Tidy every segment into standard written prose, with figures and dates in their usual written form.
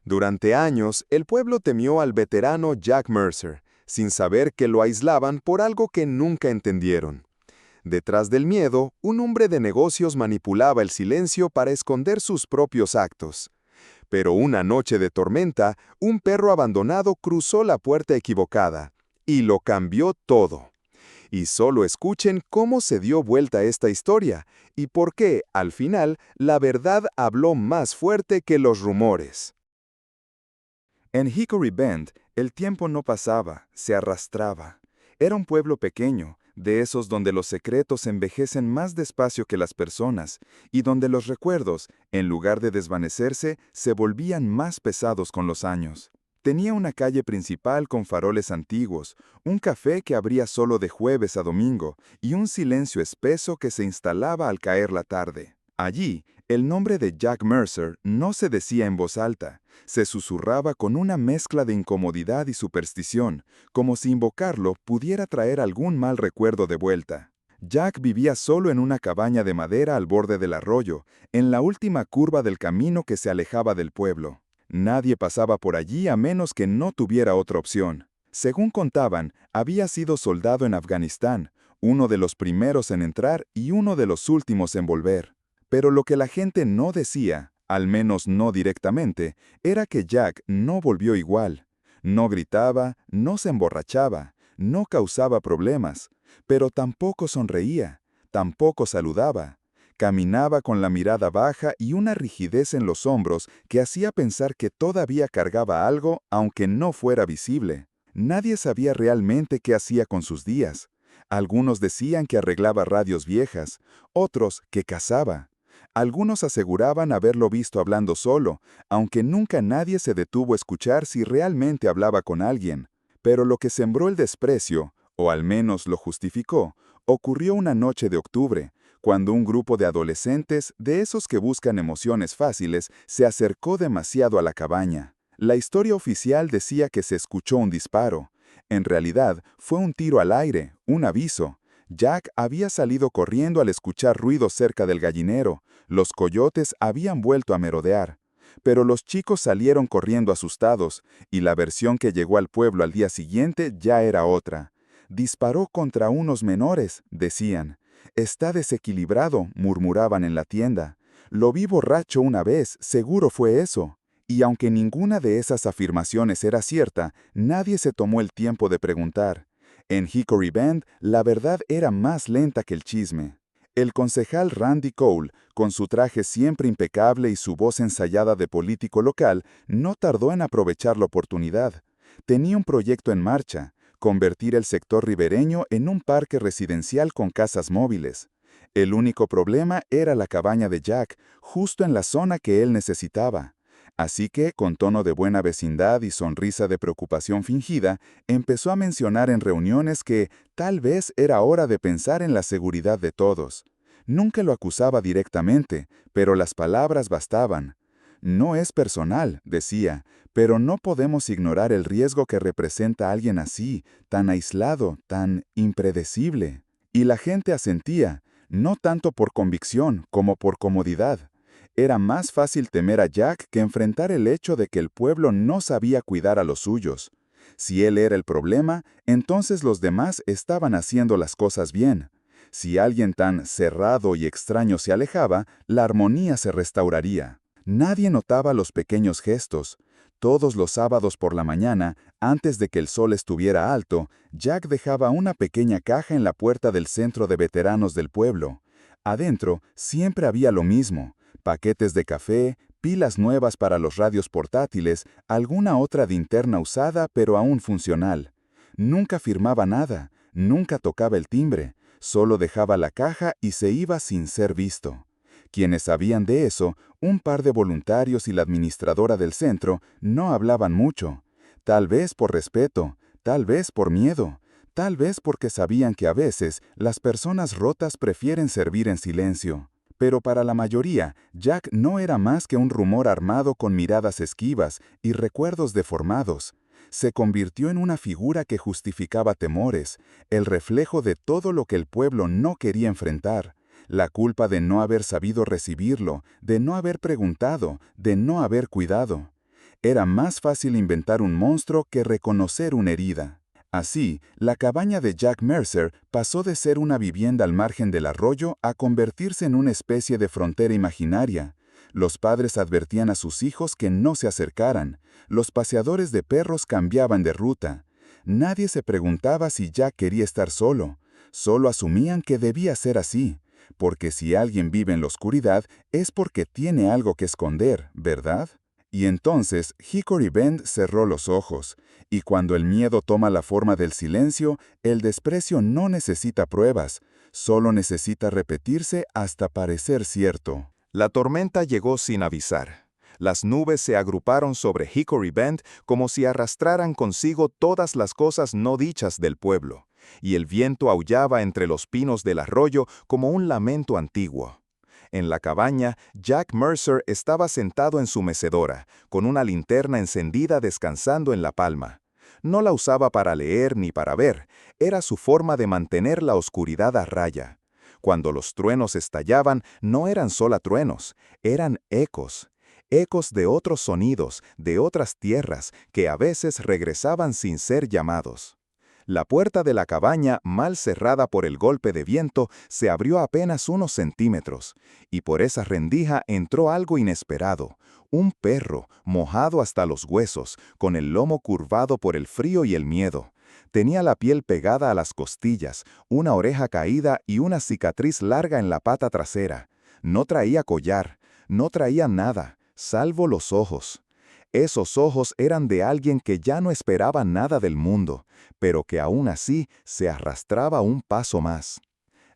Durante años, el pueblo temió al veterano Jack Mercer, sin saber que lo aislaban por algo que nunca entendieron. Detrás del miedo, un hombre de negocios manipulaba el silencio para esconder sus propios actos. Pero una noche de tormenta, un perro abandonado cruzó la puerta equivocada, y lo cambió todo. Y solo escuchen cómo se dio vuelta esta historia, y por qué, al final, la verdad habló más fuerte que los rumores. En Hickory Bend, el tiempo no pasaba, se arrastraba. Era un pueblo pequeño, de esos donde los secretos envejecen más despacio que las personas, y donde los recuerdos, en lugar de desvanecerse, se volvían más pesados con los años. Tenía una calle principal con faroles antiguos, un café que abría solo de jueves a domingo, y un silencio espeso que se instalaba al caer la tarde. Allí, el nombre de Jack Mercer no se decía en voz alta, se susurraba con una mezcla de incomodidad y superstición, como si invocarlo pudiera traer algún mal recuerdo de vuelta. Jack vivía solo en una cabaña de madera al borde del arroyo, en la última curva del camino que se alejaba del pueblo. Nadie pasaba por allí a menos que no tuviera otra opción. Según contaban, había sido soldado en Afganistán, uno de los primeros en entrar y uno de los últimos en volver. Pero lo que la gente no decía, al menos no directamente, era que Jack no volvió igual. No gritaba, no se emborrachaba, no causaba problemas, pero tampoco sonreía, tampoco saludaba. Caminaba con la mirada baja y una rigidez en los hombros que hacía pensar que todavía cargaba algo aunque no fuera visible. Nadie sabía realmente qué hacía con sus días. Algunos decían que arreglaba radios viejas, otros que cazaba. Algunos aseguraban haberlo visto hablando solo, aunque nunca nadie se detuvo a escuchar si realmente hablaba con alguien. Pero lo que sembró el desprecio, o al menos lo justificó, ocurrió una noche de octubre, cuando un grupo de adolescentes, de esos que buscan emociones fáciles, se acercó demasiado a la cabaña. La historia oficial decía que se escuchó un disparo. En realidad, fue un tiro al aire, un aviso. Jack había salido corriendo al escuchar ruidos cerca del gallinero. Los coyotes habían vuelto a merodear. Pero los chicos salieron corriendo asustados, y la versión que llegó al pueblo al día siguiente ya era otra. Disparó contra unos menores, decían. Está desequilibrado, murmuraban en la tienda. Lo vi borracho una vez, seguro fue eso. Y aunque ninguna de esas afirmaciones era cierta, nadie se tomó el tiempo de preguntar. En Hickory Bend, la verdad era más lenta que el chisme. El concejal Randy Cole, con su traje siempre impecable y su voz ensayada de político local, no tardó en aprovechar la oportunidad. Tenía un proyecto en marcha, convertir el sector ribereño en un parque residencial con casas móviles. El único problema era la cabaña de Jack, justo en la zona que él necesitaba. Así que, con tono de buena vecindad y sonrisa de preocupación fingida, empezó a mencionar en reuniones que tal vez era hora de pensar en la seguridad de todos. Nunca lo acusaba directamente, pero las palabras bastaban. No es personal, decía, pero no podemos ignorar el riesgo que representa alguien así, tan aislado, tan impredecible. Y la gente asentía, no tanto por convicción como por comodidad. Era más fácil temer a Jack que enfrentar el hecho de que el pueblo no sabía cuidar a los suyos. Si él era el problema, entonces los demás estaban haciendo las cosas bien. Si alguien tan cerrado y extraño se alejaba, la armonía se restauraría. Nadie notaba los pequeños gestos. Todos los sábados por la mañana, antes de que el sol estuviera alto, Jack dejaba una pequeña caja en la puerta del centro de veteranos del pueblo. Adentro siempre había lo mismo: paquetes de café, pilas nuevas para los radios portátiles, alguna otra linterna usada pero aún funcional. Nunca firmaba nada, nunca tocaba el timbre, solo dejaba la caja y se iba sin ser visto. Quienes sabían de eso, un par de voluntarios y la administradora del centro, no hablaban mucho. Tal vez por respeto, tal vez por miedo, tal vez porque sabían que a veces las personas rotas prefieren servir en silencio. Pero para la mayoría, Jack no era más que un rumor armado con miradas esquivas y recuerdos deformados. Se convirtió en una figura que justificaba temores, el reflejo de todo lo que el pueblo no quería enfrentar, la culpa de no haber sabido recibirlo, de no haber preguntado, de no haber cuidado. Era más fácil inventar un monstruo que reconocer una herida. Así, la cabaña de Jack Mercer pasó de ser una vivienda al margen del arroyo a convertirse en una especie de frontera imaginaria. Los padres advertían a sus hijos que no se acercaran. Los paseadores de perros cambiaban de ruta. Nadie se preguntaba si Jack quería estar solo. Solo asumían que debía ser así. Porque si alguien vive en la oscuridad, es porque tiene algo que esconder, ¿verdad? Y entonces Hickory Bend cerró los ojos, y cuando el miedo toma la forma del silencio, el desprecio no necesita pruebas, solo necesita repetirse hasta parecer cierto. La tormenta llegó sin avisar. Las nubes se agruparon sobre Hickory Bend como si arrastraran consigo todas las cosas no dichas del pueblo, y el viento aullaba entre los pinos del arroyo como un lamento antiguo. En la cabaña, Jack Mercer estaba sentado en su mecedora, con una linterna encendida descansando en la palma. No la usaba para leer ni para ver, era su forma de mantener la oscuridad a raya. Cuando los truenos estallaban, no eran solo truenos, eran ecos. Ecos de otros sonidos, de otras tierras, que a veces regresaban sin ser llamados. La puerta de la cabaña, mal cerrada por el golpe de viento, se abrió apenas unos centímetros, y por esa rendija entró algo inesperado, un perro, mojado hasta los huesos, con el lomo curvado por el frío y el miedo. Tenía la piel pegada a las costillas, una oreja caída y una cicatriz larga en la pata trasera. No traía collar, no traía nada, salvo los ojos. Esos ojos eran de alguien que ya no esperaba nada del mundo, pero que aún así se arrastraba un paso más.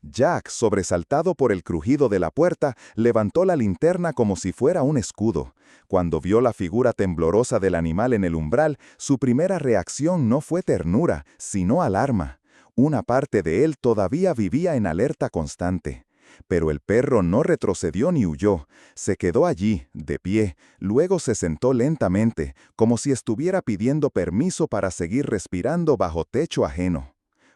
Jack, sobresaltado por el crujido de la puerta, levantó la linterna como si fuera un escudo. Cuando vio la figura temblorosa del animal en el umbral, su primera reacción no fue ternura, sino alarma. Una parte de él todavía vivía en alerta constante. Pero el perro no retrocedió ni huyó, se quedó allí, de pie, luego se sentó lentamente, como si estuviera pidiendo permiso para seguir respirando bajo techo ajeno.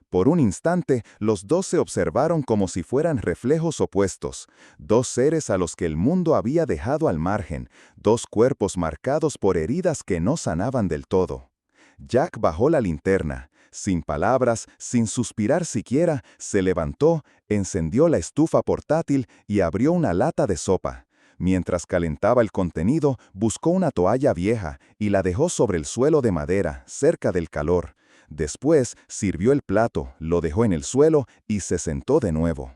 Por un instante, los dos se observaron como si fueran reflejos opuestos, dos seres a los que el mundo había dejado al margen, dos cuerpos marcados por heridas que no sanaban del todo. Jack bajó la linterna. Sin palabras, sin suspirar siquiera, se levantó, encendió la estufa portátil y abrió una lata de sopa. Mientras calentaba el contenido, buscó una toalla vieja y la dejó sobre el suelo de madera, cerca del calor. Después, sirvió el plato, lo dejó en el suelo y se sentó de nuevo.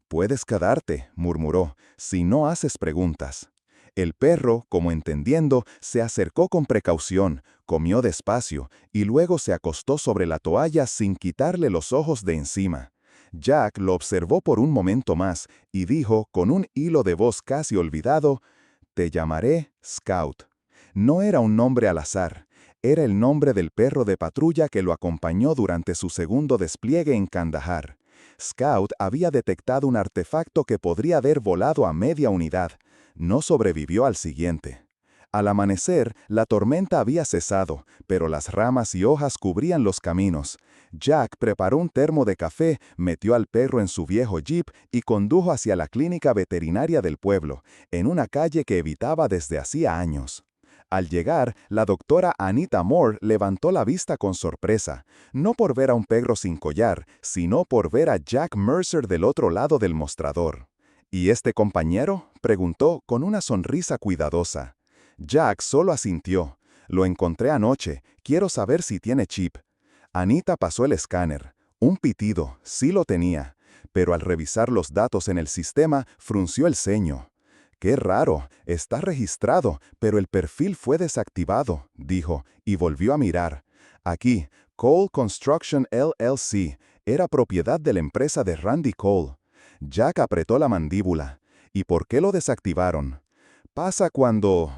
«Puedes quedarte», murmuró, «si no haces preguntas». El perro, como entendiendo, se acercó con precaución, comió despacio y luego se acostó sobre la toalla sin quitarle los ojos de encima. Jack lo observó por un momento más y dijo, con un hilo de voz casi olvidado, «Te llamaré Scout». No era un nombre al azar, era el nombre del perro de patrulla que lo acompañó durante su segundo despliegue en Kandahar. Scout había detectado un artefacto que podría haber volado a media unidad. No sobrevivió al siguiente. Al amanecer, la tormenta había cesado, pero las ramas y hojas cubrían los caminos. Jack preparó un termo de café, metió al perro en su viejo jeep y condujo hacia la clínica veterinaria del pueblo, en una calle que evitaba desde hacía años. Al llegar, la doctora Anita Moore levantó la vista con sorpresa, no por ver a un perro sin collar, sino por ver a Jack Mercer del otro lado del mostrador. «¿Y este compañero?», preguntó con una sonrisa cuidadosa. Jack solo asintió. «Lo encontré anoche. Quiero saber si tiene chip». Anita pasó el escáner. Un pitido, sí lo tenía. Pero al revisar los datos en el sistema, frunció el ceño. «Qué raro. Está registrado, pero el perfil fue desactivado», dijo, y volvió a mirar. «Aquí, Cole Construction LLC. Era propiedad de la empresa de Randy Cole». Jack apretó la mandíbula. «¿Y por qué lo desactivaron?» «Pasa cuando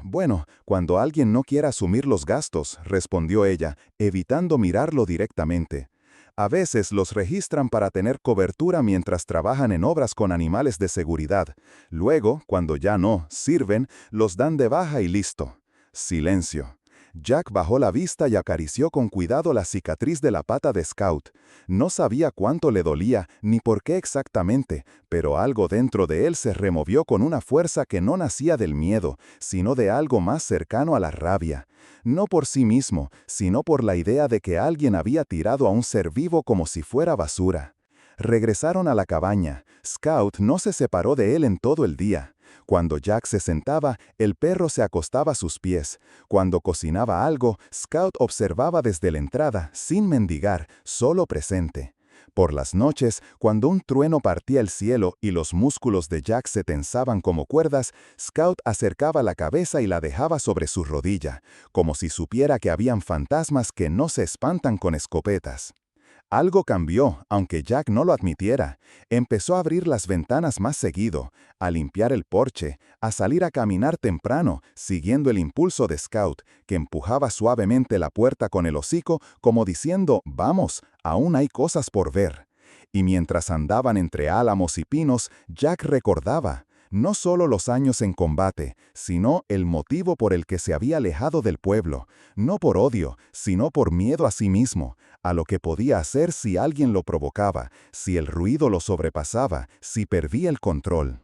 alguien no quiera asumir los gastos», respondió ella, evitando mirarlo directamente. «A veces los registran para tener cobertura mientras trabajan en obras con animales de seguridad. Luego, cuando ya no sirven, los dan de baja y listo». Silencio. Jack bajó la vista y acarició con cuidado la cicatriz de la pata de Scout. No sabía cuánto le dolía ni por qué exactamente, pero algo dentro de él se removió con una fuerza que no nacía del miedo, sino de algo más cercano a la rabia. No por sí mismo, sino por la idea de que alguien había tirado a un ser vivo como si fuera basura. Regresaron a la cabaña. Scout no se separó de él en todo el día. Cuando Jack se sentaba, el perro se acostaba a sus pies. Cuando cocinaba algo, Scout observaba desde la entrada, sin mendigar, solo presente. Por las noches, cuando un trueno partía el cielo y los músculos de Jack se tensaban como cuerdas, Scout acercaba la cabeza y la dejaba sobre su rodilla, como si supiera que habían fantasmas que no se espantan con escopetas. Algo cambió, aunque Jack no lo admitiera. Empezó a abrir las ventanas más seguido, a limpiar el porche, a salir a caminar temprano, siguiendo el impulso de Scout, que empujaba suavemente la puerta con el hocico, como diciendo, «Vamos, aún hay cosas por ver». Y mientras andaban entre álamos y pinos, Jack recordaba, no solo los años en combate, sino el motivo por el que se había alejado del pueblo, no por odio, sino por miedo a sí mismo, a lo que podía hacer si alguien lo provocaba, si el ruido lo sobrepasaba, si perdía el control.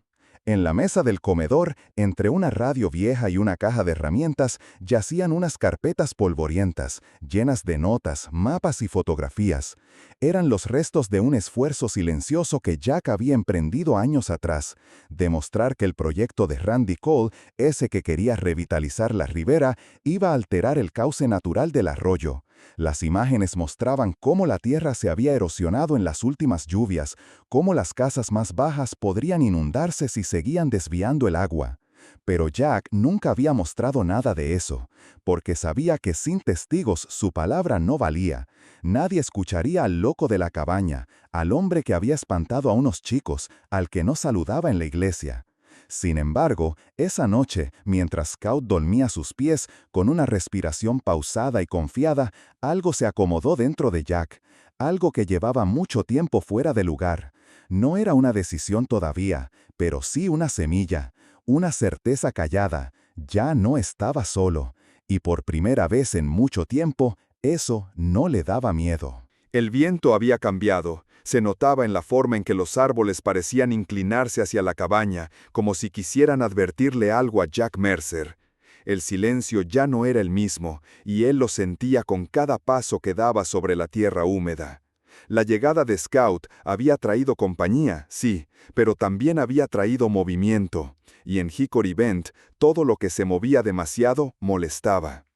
En la mesa del comedor, entre una radio vieja y una caja de herramientas, yacían unas carpetas polvorientas, llenas de notas, mapas y fotografías. Eran los restos de un esfuerzo silencioso que Jack había emprendido años atrás, demostrar que el proyecto de Randy Cole, ese que quería revitalizar la ribera, iba a alterar el cauce natural del arroyo. Las imágenes mostraban cómo la tierra se había erosionado en las últimas lluvias, cómo las casas más bajas podrían inundarse si seguían desviando el agua. Pero Jack nunca había mostrado nada de eso, porque sabía que sin testigos su palabra no valía. Nadie escucharía al loco de la cabaña, al hombre que había espantado a unos chicos, al que no saludaba en la iglesia. Sin embargo, esa noche, mientras Scout dormía a sus pies, con una respiración pausada y confiada, algo se acomodó dentro de Jack, algo que llevaba mucho tiempo fuera de lugar. No era una decisión todavía, pero sí una semilla, una certeza callada. Ya no estaba solo, y por primera vez en mucho tiempo, eso no le daba miedo. El viento había cambiado. Se notaba en la forma en que los árboles parecían inclinarse hacia la cabaña, como si quisieran advertirle algo a Jack Mercer. El silencio ya no era el mismo, y él lo sentía con cada paso que daba sobre la tierra húmeda. La llegada de Scout había traído compañía, sí, pero también había traído movimiento, y en Hickory Bend todo lo que se movía demasiado molestaba.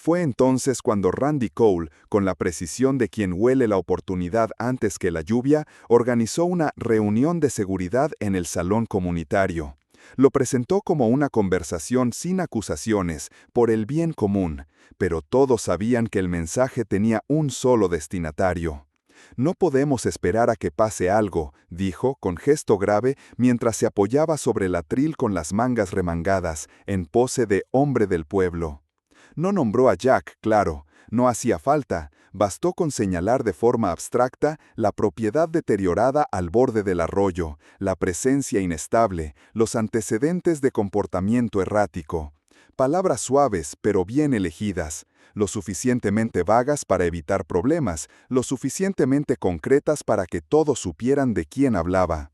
Fue entonces cuando Randy Cole, con la precisión de quien huele la oportunidad antes que la lluvia, organizó una reunión de seguridad en el salón comunitario. Lo presentó como una conversación sin acusaciones, por el bien común, pero todos sabían que el mensaje tenía un solo destinatario. «No podemos esperar a que pase algo», dijo con gesto grave mientras se apoyaba sobre el atril con las mangas remangadas, en pose de hombre del pueblo. No nombró a Jack, claro, no hacía falta, bastó con señalar de forma abstracta la propiedad deteriorada al borde del arroyo, la presencia inestable, los antecedentes de comportamiento errático. Palabras suaves, pero bien elegidas, lo suficientemente vagas para evitar problemas, lo suficientemente concretas para que todos supieran de quién hablaba.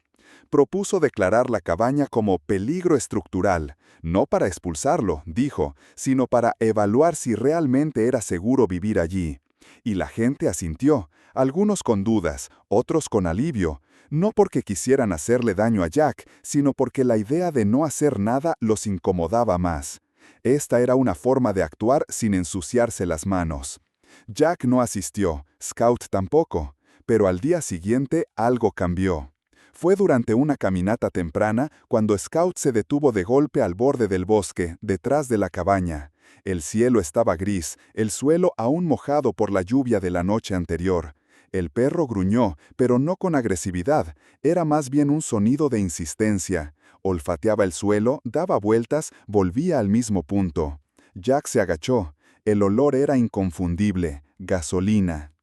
Propuso declarar la cabaña como peligro estructural, no para expulsarlo, dijo, sino para evaluar si realmente era seguro vivir allí. Y la gente asintió, algunos con dudas, otros con alivio, no porque quisieran hacerle daño a Jack, sino porque la idea de no hacer nada los incomodaba más. Esta era una forma de actuar sin ensuciarse las manos. Jack no asistió, Scout tampoco, pero al día siguiente algo cambió. Fue durante una caminata temprana cuando Scout se detuvo de golpe al borde del bosque, detrás de la cabaña. El cielo estaba gris, el suelo aún mojado por la lluvia de la noche anterior. El perro gruñó, pero no con agresividad, era más bien un sonido de insistencia. Olfateaba el suelo, daba vueltas, volvía al mismo punto. Jack se agachó. El olor era inconfundible, gasolina.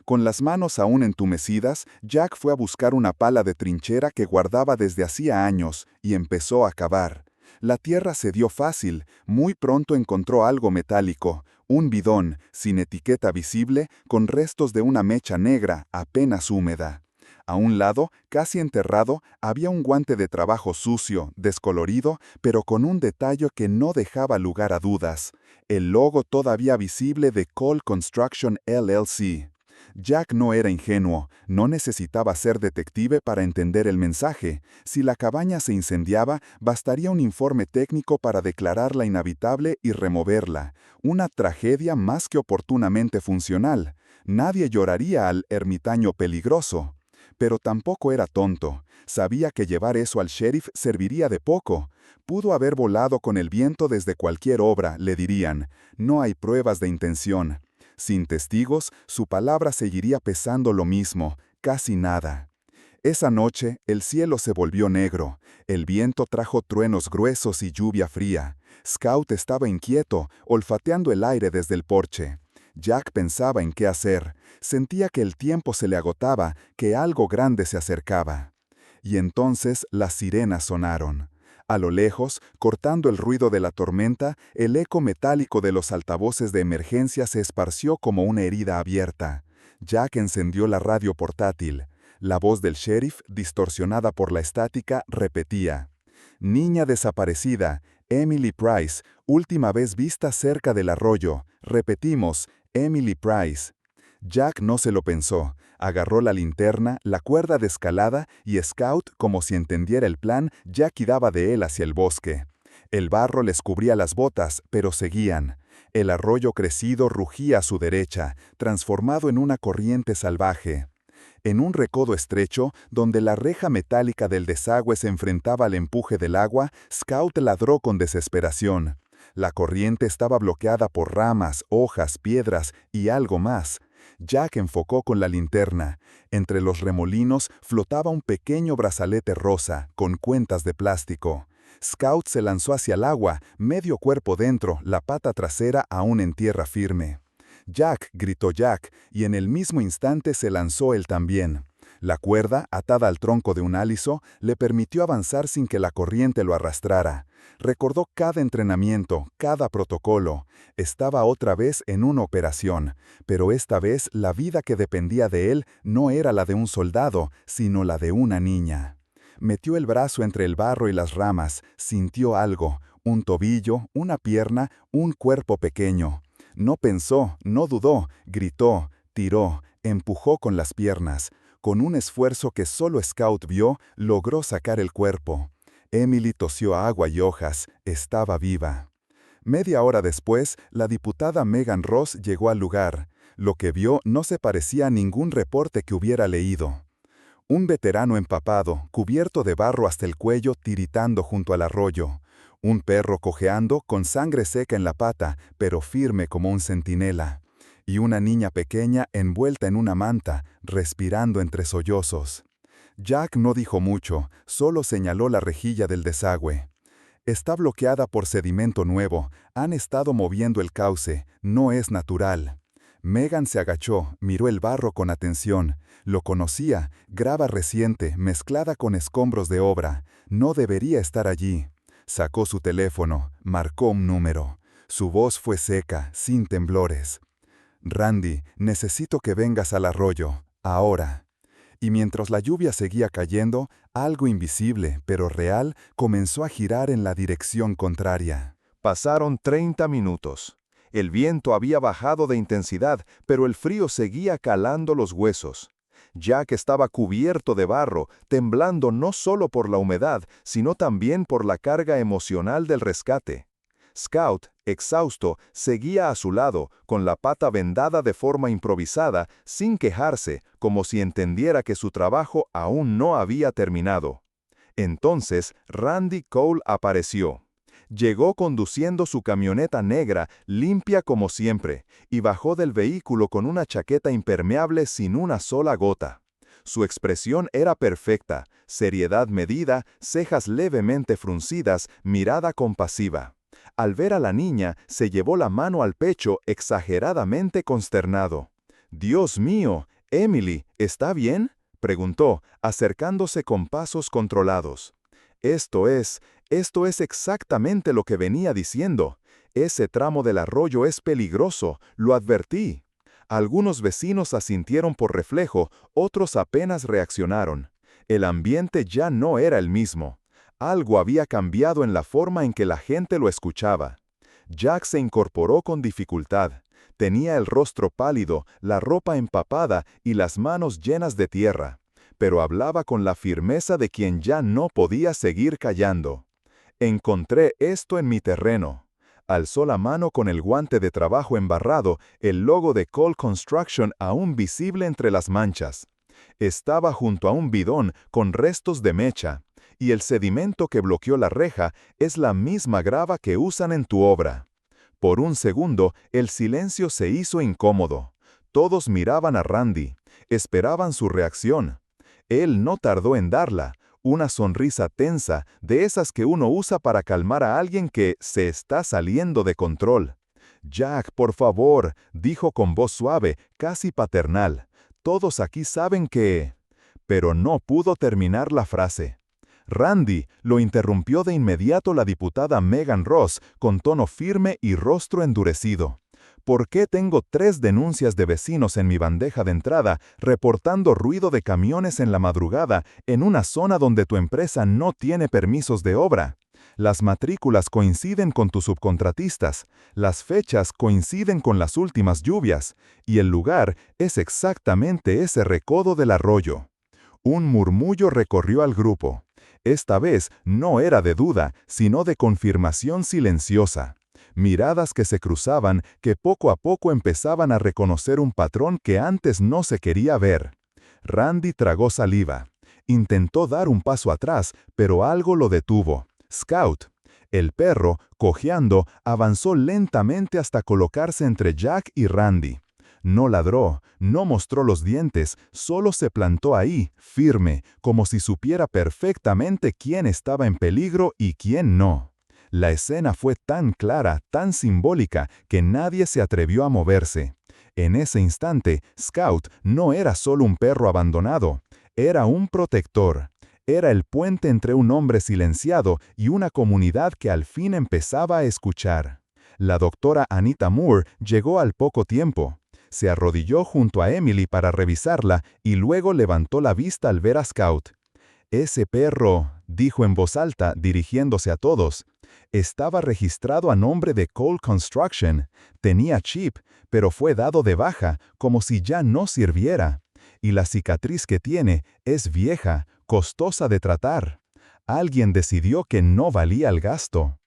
Con las manos aún entumecidas, Jack fue a buscar una pala de trinchera que guardaba desde hacía años y empezó a cavar. La tierra se dio fácil, muy pronto encontró algo metálico, Un bidón, sin etiqueta visible, con restos de una mecha negra apenas húmeda. A un lado, casi enterrado, había un guante de trabajo sucio, descolorido, pero con un detalle que no dejaba lugar a dudas. El logo todavía visible de Cole Construction LLC. Jack no era ingenuo, no necesitaba ser detective para entender el mensaje. Si la cabaña se incendiaba, bastaría un informe técnico para declararla inhabitable y removerla. Una tragedia más que oportunamente funcional. Nadie lloraría al ermitaño peligroso. Pero tampoco era tonto. Sabía que llevar eso al sheriff serviría de poco. Pudo haber volado con el viento desde cualquier obra, le dirían. No hay pruebas de intención. Sin testigos, su palabra seguiría pesando lo mismo, casi nada. Esa noche, el cielo se volvió negro. El viento trajo truenos gruesos y lluvia fría. Scout estaba inquieto, olfateando el aire desde el porche. Jack pensaba en qué hacer. Sentía que el tiempo se le agotaba, que algo grande se acercaba. Y entonces las sirenas sonaron. A lo lejos, cortando el ruido de la tormenta, el eco metálico de los altavoces de emergencia se esparció como una herida abierta. Jack encendió la radio portátil. La voz del sheriff, distorsionada por la estática, repetía: «Niña desaparecida, Emily Price, última vez vista cerca del arroyo. Repetimos, Emily Price». Jack no se lo pensó. Agarró la linterna, la cuerda de escalada y Scout, como si entendiera el plan, ya quedaba de él hacia el bosque. El barro les cubría las botas, pero seguían. El arroyo crecido rugía a su derecha, transformado en una corriente salvaje. En un recodo estrecho, donde la reja metálica del desagüe se enfrentaba al empuje del agua, Scout ladró con desesperación. La corriente estaba bloqueada por ramas, hojas, piedras y algo más. Jack enfocó con la linterna. Entre los remolinos flotaba un pequeño brazalete rosa, con cuentas de plástico. Scout se lanzó hacia el agua, medio cuerpo dentro, la pata trasera aún en tierra firme. «Jack», gritó Jack, y en el mismo instante se lanzó él también. La cuerda, atada al tronco de un aliso, le permitió avanzar sin que la corriente lo arrastrara. Recordó cada entrenamiento, cada protocolo. Estaba otra vez en una operación, pero esta vez la vida que dependía de él no era la de un soldado, sino la de una niña. Metió el brazo entre el barro y las ramas, sintió algo, un tobillo, una pierna, un cuerpo pequeño. No pensó, no dudó, gritó, tiró, empujó con las piernas. Con un esfuerzo que solo Scout vio, logró sacar el cuerpo. Emily tosió agua y hojas, estaba viva. Media hora después, la diputada Megan Ross llegó al lugar. Lo que vio no se parecía a ningún reporte que hubiera leído. Un veterano empapado, cubierto de barro hasta el cuello, tiritando junto al arroyo. Un perro cojeando, con sangre seca en la pata, pero firme como un centinela. Y una niña pequeña envuelta en una manta, respirando entre sollozos. Jack no dijo mucho, solo señaló la rejilla del desagüe. Está bloqueada por sedimento nuevo, han estado moviendo el cauce, no es natural. Megan se agachó, miró el barro con atención. Lo conocía, grava reciente, mezclada con escombros de obra. No debería estar allí. Sacó su teléfono, marcó un número. Su voz fue seca, sin temblores. «Randy, necesito que vengas al arroyo, ahora». Y mientras la lluvia seguía cayendo, algo invisible, pero real, comenzó a girar en la dirección contraria. Pasaron 30 minutos. El viento había bajado de intensidad, pero el frío seguía calando los huesos. Jack estaba cubierto de barro, temblando no solo por la humedad, sino también por la carga emocional del rescate. Scout, exhausto, seguía a su lado, con la pata vendada de forma improvisada, sin quejarse, como si entendiera que su trabajo aún no había terminado. Entonces, Randy Cole apareció. Llegó conduciendo su camioneta negra, limpia como siempre, y bajó del vehículo con una chaqueta impermeable sin una sola gota. Su expresión era perfecta, seriedad medida, cejas levemente fruncidas, mirada compasiva. Al ver a la niña, se llevó la mano al pecho, exageradamente consternado. «Dios mío, Emily, ¿está bien?», preguntó, acercándose con pasos controlados. Esto es exactamente lo que venía diciendo. Ese tramo del arroyo es peligroso, lo advertí. Algunos vecinos asintieron por reflejo, otros apenas reaccionaron. El ambiente ya no era el mismo. Algo había cambiado en la forma en que la gente lo escuchaba. Jack se incorporó con dificultad. Tenía el rostro pálido, la ropa empapada y las manos llenas de tierra, pero hablaba con la firmeza de quien ya no podía seguir callando. Encontré esto en mi terreno. Alzó la mano con el guante de trabajo embarrado, el logo de Cole Construction aún visible entre las manchas. Estaba junto a un bidón con restos de mecha, y el sedimento que bloqueó la reja es la misma grava que usan en tu obra. Por un segundo, el silencio se hizo incómodo. Todos miraban a Randy, esperaban su reacción. Él no tardó en darla, una sonrisa tensa, de esas que uno usa para calmar a alguien que se está saliendo de control. «Jack, por favor», dijo con voz suave, casi paternal. «Todos aquí saben que...» Pero no pudo terminar la frase. «Randy», lo interrumpió de inmediato la diputada Megan Ross, con tono firme y rostro endurecido. «¿Por qué tengo 3 denuncias de vecinos en mi bandeja de entrada reportando ruido de camiones en la madrugada en una zona donde tu empresa no tiene permisos de obra? Las matrículas coinciden con tus subcontratistas, las fechas coinciden con las últimas lluvias, y el lugar es exactamente ese recodo del arroyo». Un murmullo recorrió al grupo. Esta vez no era de duda, sino de confirmación silenciosa. Miradas que se cruzaban, que poco a poco empezaban a reconocer un patrón que antes no se quería ver. Randy tragó saliva. Intentó dar un paso atrás, pero algo lo detuvo. Scout. El perro, cojeando, avanzó lentamente hasta colocarse entre Jack y Randy. No ladró, no mostró los dientes, solo se plantó ahí, firme, como si supiera perfectamente quién estaba en peligro y quién no. La escena fue tan clara, tan simbólica, que nadie se atrevió a moverse. En ese instante, Scout no era solo un perro abandonado, era un protector. Era el puente entre un hombre silenciado y una comunidad que al fin empezaba a escuchar. La doctora Anita Moore llegó al poco tiempo. Se arrodilló junto a Emily para revisarla y luego levantó la vista al ver a Scout. «Ese perro», dijo en voz alta, dirigiéndose a todos, «estaba registrado a nombre de Cole Construction. Tenía chip, pero fue dado de baja, como si ya no sirviera. Y la cicatriz que tiene es vieja, costosa de tratar. Alguien decidió que no valía el gasto».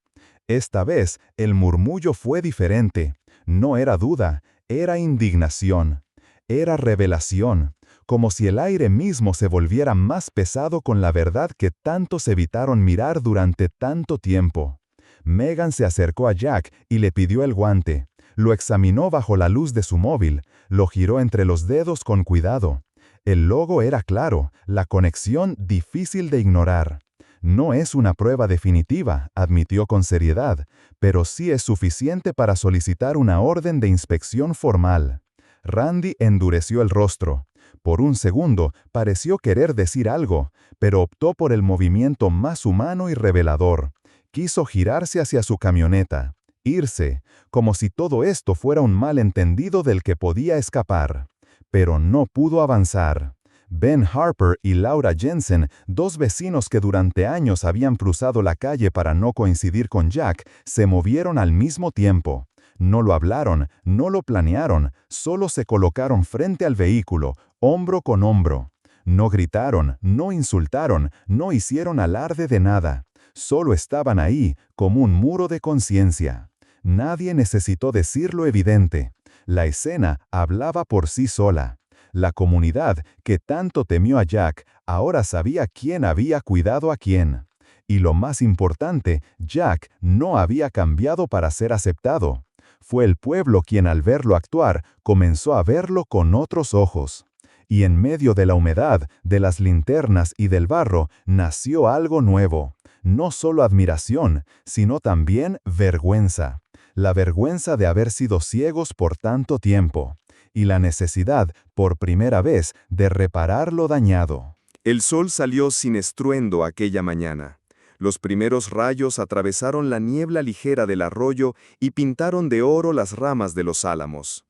Esta vez, el murmullo fue diferente. No era duda. Era indignación, era revelación, como si el aire mismo se volviera más pesado con la verdad que tantos evitaron mirar durante tanto tiempo. Megan se acercó a Jack y le pidió el guante. Lo examinó bajo la luz de su móvil, lo giró entre los dedos con cuidado. El logo era claro, la conexión difícil de ignorar. «No es una prueba definitiva», admitió con seriedad, «pero sí es suficiente para solicitar una orden de inspección formal». Randy endureció el rostro. Por un segundo pareció querer decir algo, pero optó por el movimiento más humano y revelador. Quiso girarse hacia su camioneta, irse, como si todo esto fuera un malentendido del que podía escapar. Pero no pudo avanzar. Ben Harper y Laura Jensen, 2 vecinos que durante años habían cruzado la calle para no coincidir con Jack, se movieron al mismo tiempo. No lo hablaron, no lo planearon, solo se colocaron frente al vehículo, hombro con hombro. No gritaron, no insultaron, no hicieron alarde de nada. Solo estaban ahí, como un muro de conciencia. Nadie necesitó decir lo evidente. La escena hablaba por sí sola. La comunidad, que tanto temió a Jack, ahora sabía quién había cuidado a quién. Y lo más importante, Jack no había cambiado para ser aceptado. Fue el pueblo quien al verlo actuar, comenzó a verlo con otros ojos. Y en medio de la humedad, de las linternas y del barro, nació algo nuevo. No solo admiración, sino también vergüenza. La vergüenza de haber sido ciegos por tanto tiempo. Y la necesidad, por primera vez, de reparar lo dañado. El sol salió sin estruendo aquella mañana. Los primeros rayos atravesaron la niebla ligera del arroyo y pintaron de oro las ramas de los álamos.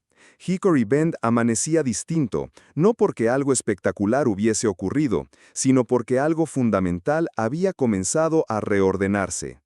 Hickory Bend amanecía distinto, no porque algo espectacular hubiese ocurrido, sino porque algo fundamental había comenzado a reordenarse.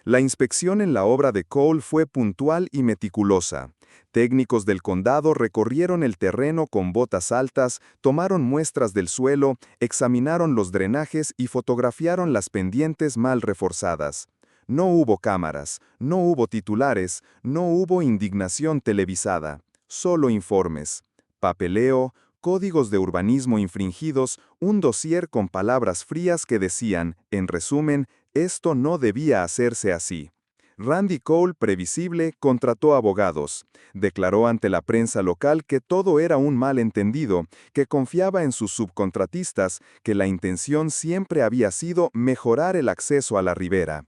La inspección en la obra de Cole fue puntual y meticulosa. Técnicos del condado recorrieron el terreno con botas altas, tomaron muestras del suelo, examinaron los drenajes y fotografiaron las pendientes mal reforzadas. No hubo cámaras, no hubo titulares, no hubo indignación televisada, solo informes, papeleo, códigos de urbanismo infringidos, un dossier con palabras frías que decían, en resumen, esto no debía hacerse así. Randy Cole, previsible, contrató abogados. Declaró ante la prensa local que todo era un malentendido, que confiaba en sus subcontratistas, que la intención siempre había sido mejorar el acceso a la ribera.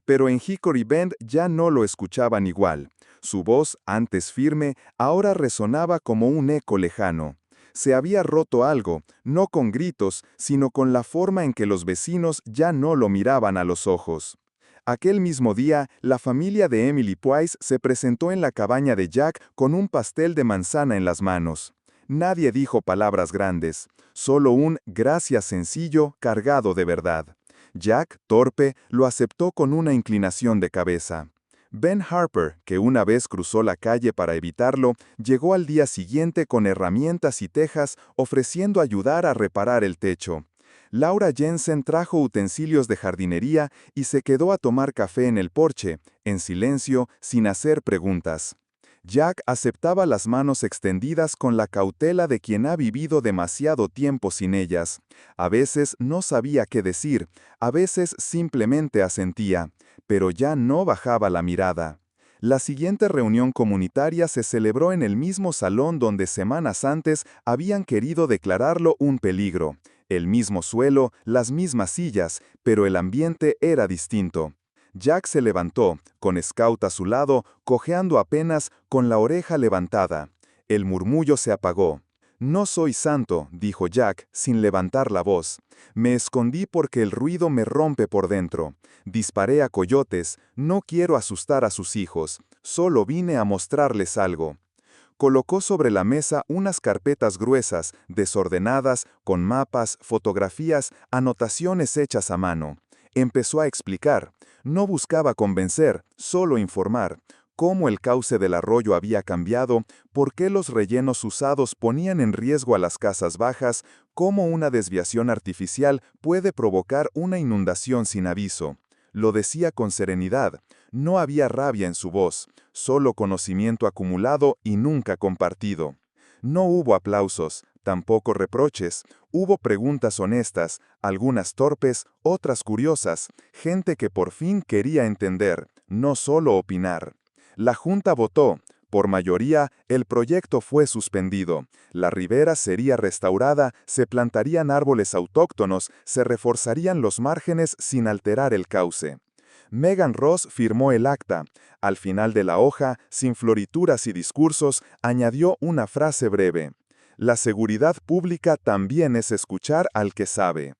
Pero en Hickory Bend ya no lo escuchaban igual. Su voz, antes firme, ahora resonaba como un eco lejano. Se había roto algo, no con gritos, sino con la forma en que los vecinos ya no lo miraban a los ojos. Aquel mismo día, la familia de Emily Price se presentó en la cabaña de Jack con un pastel de manzana en las manos. Nadie dijo palabras grandes, solo un gracias sencillo cargado de verdad. Jack, torpe, lo aceptó con una inclinación de cabeza. Ben Harper, que una vez cruzó la calle para evitarlo, llegó al día siguiente con herramientas y tejas ofreciendo ayudar a reparar el techo. Laura Jensen trajo utensilios de jardinería y se quedó a tomar café en el porche, en silencio, sin hacer preguntas. Jack aceptaba las manos extendidas con la cautela de quien ha vivido demasiado tiempo sin ellas. A veces no sabía qué decir, a veces simplemente asentía, pero ya no bajaba la mirada. La siguiente reunión comunitaria se celebró en el mismo salón donde semanas antes habían querido declararlo un peligro. El mismo suelo, las mismas sillas, pero el ambiente era distinto. Jack se levantó, con Scout a su lado, cojeando apenas, con la oreja levantada. El murmullo se apagó. «No soy santo», dijo Jack, sin levantar la voz. «Me escondí porque el ruido me rompe por dentro. Disparé a coyotes, no quiero asustar a sus hijos. Solo vine a mostrarles algo». Colocó sobre la mesa unas carpetas gruesas, desordenadas, con mapas, fotografías, anotaciones hechas a mano. Empezó a explicar. No buscaba convencer, solo informar. Cómo el cauce del arroyo había cambiado, por qué los rellenos usados ponían en riesgo a las casas bajas, cómo una desviación artificial puede provocar una inundación sin aviso. Lo decía con serenidad. No había rabia en su voz, solo conocimiento acumulado y nunca compartido. No hubo aplausos, tampoco reproches, hubo preguntas honestas, algunas torpes, otras curiosas, gente que por fin quería entender, no solo opinar. La Junta votó. Por mayoría, el proyecto fue suspendido. La ribera sería restaurada, se plantarían árboles autóctonos, se reforzarían los márgenes sin alterar el cauce. Megan Ross firmó el acta. Al final de la hoja, sin florituras y discursos, añadió una frase breve. La seguridad pública también es escuchar al que sabe.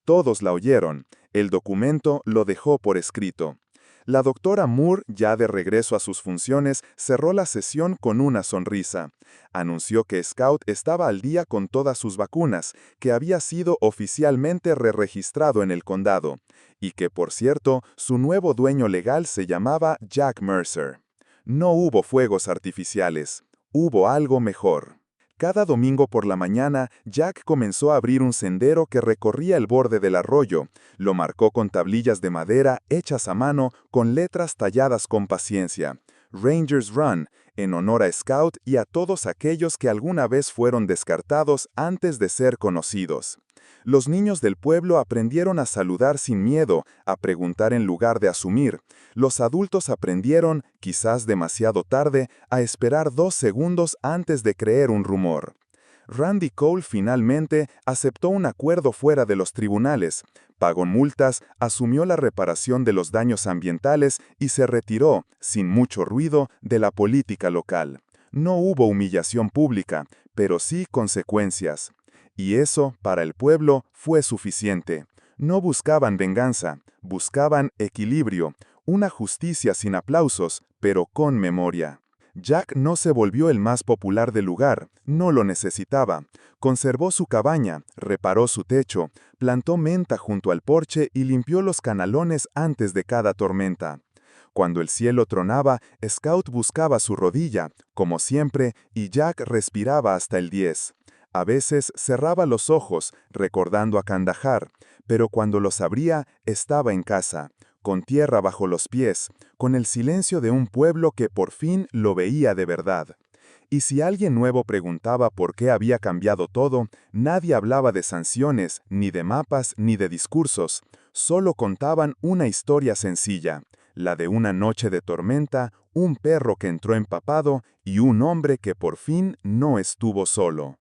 Todos la oyeron. El documento lo dejó por escrito. La doctora Moore, ya de regreso a sus funciones, cerró la sesión con una sonrisa. Anunció que Scout estaba al día con todas sus vacunas, que había sido oficialmente re-registrado en el condado, y que, por cierto, su nuevo dueño legal se llamaba Jack Mercer. No hubo fuegos artificiales. Hubo algo mejor. Cada domingo por la mañana, Jack comenzó a abrir un sendero que recorría el borde del arroyo. Lo marcó con tablillas de madera hechas a mano con letras talladas con paciencia. Rangers Run, en honor a Scout y a todos aquellos que alguna vez fueron descartados antes de ser conocidos. Los niños del pueblo aprendieron a saludar sin miedo, a preguntar en lugar de asumir. Los adultos aprendieron, quizás demasiado tarde, a esperar 2 segundos antes de creer un rumor. Randy Cole finalmente aceptó un acuerdo fuera de los tribunales, pagó multas, asumió la reparación de los daños ambientales y se retiró, sin mucho ruido, de la política local. No hubo humillación pública, pero sí consecuencias. Y eso, para el pueblo, fue suficiente. No buscaban venganza, buscaban equilibrio, una justicia sin aplausos, pero con memoria. Jack no se volvió el más popular del lugar, no lo necesitaba. Conservó su cabaña, reparó su techo, plantó menta junto al porche y limpió los canalones antes de cada tormenta. Cuando el cielo tronaba, Scout buscaba su rodilla, como siempre, y Jack respiraba hasta el 10. A veces cerraba los ojos, recordando a Kandahar, pero cuando los abría, estaba en casa, con tierra bajo los pies, con el silencio de un pueblo que por fin lo veía de verdad. Y si alguien nuevo preguntaba por qué había cambiado todo, nadie hablaba de sanciones, ni de mapas, ni de discursos. Solo contaban una historia sencilla, la de una noche de tormenta, un perro que entró empapado y un hombre que por fin no estuvo solo.